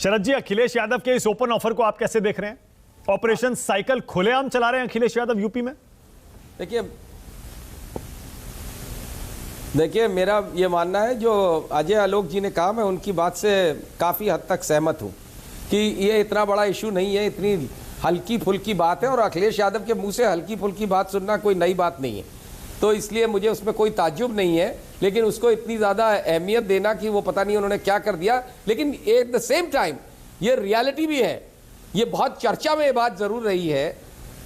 शरद जी, अखिलेश यादव के इस open offer को आप कैसे देख रहे हैं? ऑपरेशन साइकिल खुलेआम चला रहे हैं अखिलेश यादव यूपी में। देखिए मेरा ये मानना है, जो अजय आलोक जी ने कहा, मैं उनकी बात से काफ़ी हद तक सहमत हूँ कि ये इतना बड़ा इशू नहीं है, इतनी हल्की फुल्की बात है। और अखिलेश यादव के मुंह से हल्की फुल्की बात सुनना कोई नई बात नहीं है, तो इसलिए मुझे उसमें कोई ताज्जुब नहीं है। लेकिन उसको इतनी ज़्यादा अहमियत देना कि वो पता नहीं उन्होंने क्या कर दिया, लेकिन एट द सेम टाइम ये रियलिटी भी है। ये बहुत चर्चा में ये बात ज़रूर रही है,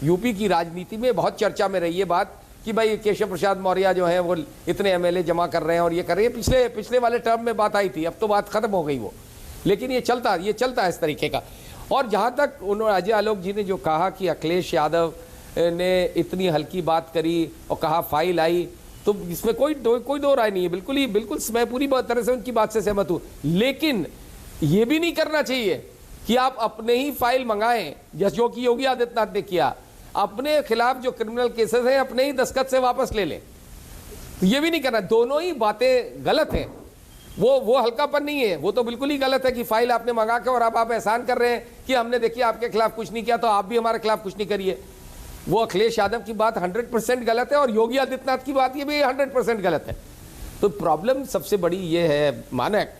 यूपी की राजनीति में बहुत चर्चा में रही है बात कि भाई केशव प्रसाद मौर्य जो है वो इतने एमएलए जमा कर रहे हैं और ये कर रहे हैं। पिछले वाले टर्म में बात आई थी, अब तो बात खत्म हो गई वो, लेकिन ये चलता है इस तरीके का। और जहाँ तक उन्होंने अजय आलोक जी ने जो कहा कि अखिलेश यादव ने इतनी हल्की बात करी और कहा फाइल आई, तो इसमें कोई दो राय नहीं है। बिल्कुल मैं पूरी तरह से उनकी बात से सहमत हूँ। लेकिन ये भी नहीं करना चाहिए कि आप अपने ही फाइल मंगाएं, जो कि योगी आदित्यनाथ ने किया, अपने खिलाफ जो क्रिमिनल केसेस हैं अपने ही दस्तखत से वापस ले लें। तो ये भी नहीं करना, दोनों ही बातें गलत हैं। वो हल्कापन नहीं है, वो तो बिल्कुल ही गलत है कि फाइल आपने मंगा के और अब आप एहसान कर रहे हैं कि हमने देखिए आपके खिलाफ कुछ नहीं किया तो आप भी हमारे खिलाफ कुछ नहीं करिए। वो अखिलेश यादव की बात 100% गलत है और योगी आदित्यनाथ की बात ये भी 100% गलत है। तो प्रॉब्लम सबसे बड़ी ये है मानक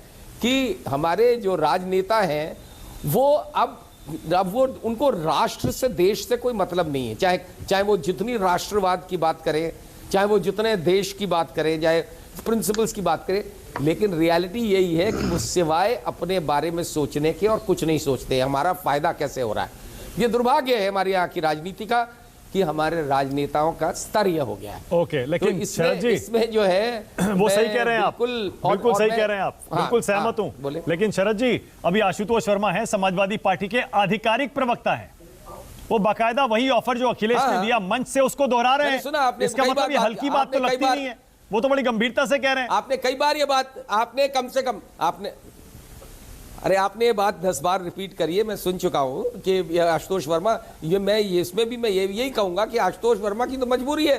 कि हमारे जो राजनेता हैं वो अब वो उनको राष्ट्र से, देश से कोई मतलब नहीं है। चाहे वो जितनी राष्ट्रवाद की बात करें, चाहे वो जितने देश की बात करें, चाहे प्रिंसिपल्स की बात करें, लेकिन रियलिटी यही है कि वो सिवाय अपने बारे में सोचने के और कुछ नहीं सोचते। हमारा फायदा कैसे हो रहा है, ये दुर्भाग्य है हमारे यहाँ की राजनीति का कि हमारे राजनेताओं का स्तर यह हो गया है। ओके, लेकिन तो शरद जी इसमें जो है वो सही कह रहे हैं आप, बिल्कुल सही कह रहे हैं आप, बिल्कुल सहमत हूं। लेकिन शरद जी, अभी आशुतोष वर्मा है, समाजवादी पार्टी के आधिकारिक प्रवक्ता है, वो बाकायदा वही ऑफर जो अखिलेश ने दिया मंच से उसको दोहरा रहे हैं। इसका मतलब ये हल्की बात तो लगती नहीं है, वो तो बड़ी गंभीरता से कह रहे हैं। आपने कई बार ये बात, आपने कम से कम आपने ये बात 10 बार रिपीट करिए, मैं सुन चुका हूं कि आशुतोष वर्मा, इसमें भी मैं यही कहूंगा कि आशुतोष वर्मा की तो मजबूरी है।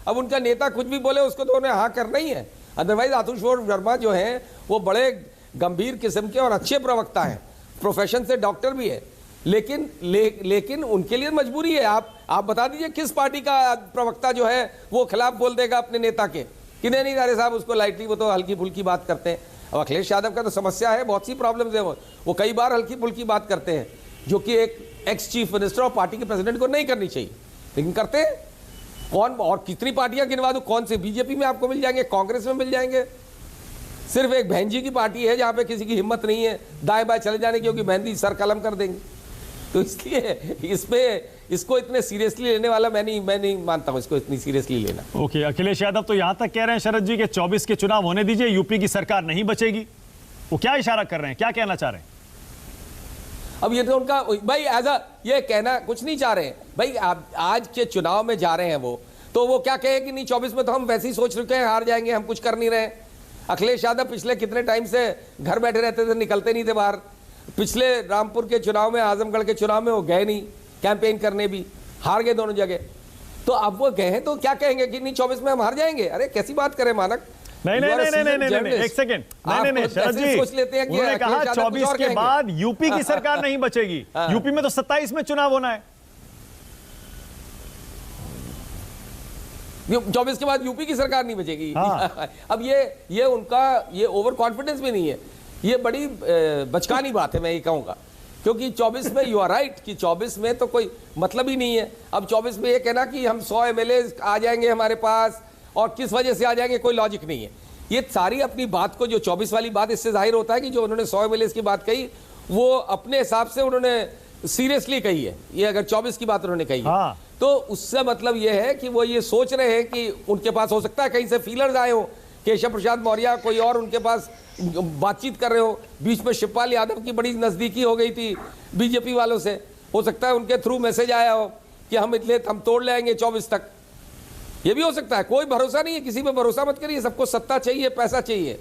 अब उनका नेता कुछ भी बोले उसको तो उन्हें हाँ करना ही है। अदरवाइज आशुतोष वर्मा जो हैं वो बड़े गंभीर किस्म के और अच्छे प्रवक्ता हैं, प्रोफेशन से डॉक्टर भी है, लेकिन उनके लिए मजबूरी है। आप बता दीजिए किस पार्टी का प्रवक्ता जो है वो खिलाफ बोल देगा अपने नेता के कि नहीं अरे साहब उसको लाइटली, वो तो हल्की फुल्की बात करते हैं। अब अखिलेश यादव का तो समस्या है, बहुत सी प्रॉब्लम्स है, वो कई बार हल्की फुल्की बात करते हैं जो कि एक एक्स चीफ मिनिस्टर और पार्टी के प्रेसिडेंट को नहीं करनी चाहिए, लेकिन करते हैं। कौन और कितनी पार्टियां गिनवा दूं, कौन से बीजेपी में आपको मिल जाएंगे, कांग्रेस में मिल जाएंगे। सिर्फ एक बहन जी की पार्टी है जहां पे किसी की हिम्मत नहीं है दाएं बाएं चले जाने की, क्योंकि बहन जी सर कलम कर देंगे। तो इसलिए इसको इतने सीरियसली लेने वाला मैं नहीं मानता हूं इसको इतनी सीरियसली लेना। ओके, अखिलेश यादव तो यहां तक कह रहे हैं शरद जी के 24 के चुनाव होने दीजिए, यूपी की सरकार नहीं बचेगी। वो क्या इशारा कर रहे हैं, क्या कहना चाह रहे हैं? अब ये तो उनका भाई ये कहना कुछ नहीं चाह रहे हैं भाई। आज के चुनाव में जा रहे हैं वो, तो वो क्या कहे कि नहीं 24 में तो हम वैसे ही सोच रखे हैं हार जाएंगे, हम कुछ कर नहीं रहे। अखिलेश यादव पिछले कितने टाइम से घर बैठे रहते थे, निकलते नहीं थे बाहर। पिछले रामपुर के चुनाव में, आजमगढ़ के चुनाव में वो गए नहीं कैंपेन करने, भी हार गए दोनों जगह। तो अब वो गए हैं तो क्या कहेंगे कि नहीं 24 में हम हार जाएंगे? अरे कैसी बात करें मानक। नहीं, एक सेकंड, नहीं शरद जी, सोच लेते हैं कि उन्होंने कहा 24 के बाद यूपी की सरकार नहीं बचेगी। यूपी में तो 27 में चुनाव होना है। 24 के बाद यूपी की सरकार नहीं बचेगी। अब ये उनका ये ओवर कॉन्फिडेंस भी नहीं है, ये बड़ी बचकानी बात है, मैं ये कहूँगा। क्योंकि 24 में यू आर राइट कि 24 में तो कोई मतलब ही नहीं है। अब 24 में ये कहना कि हम 100 एमएलए आ जाएंगे हमारे पास और किस वजह से आ जाएंगे, कोई लॉजिक नहीं है। ये सारी अपनी बात को, जो 24 वाली बात, इससे जाहिर होता है कि जो उन्होंने 100 एमएलए की बात कही वो अपने हिसाब से उन्होंने सीरियसली कही है। ये अगर 24 की बात उन्होंने कही है तो उससे मतलब ये है कि वो ये सोच रहे हैं कि उनके पास हो सकता है कहीं से फीलर्स आए हो, केशव प्रसाद मौर्य कोई और उनके पास बातचीत कर रहे हो। बीच में शिवपाल यादव की बड़ी नज़दीकी हो गई थी बीजेपी वालों से, हो सकता है उनके थ्रू मैसेज आया हो कि हम तोड़ लेंगे 24 तक। ये भी हो सकता है, कोई भरोसा नहीं है, किसी पे भरोसा मत करिए। सबको सत्ता चाहिए, पैसा चाहिए।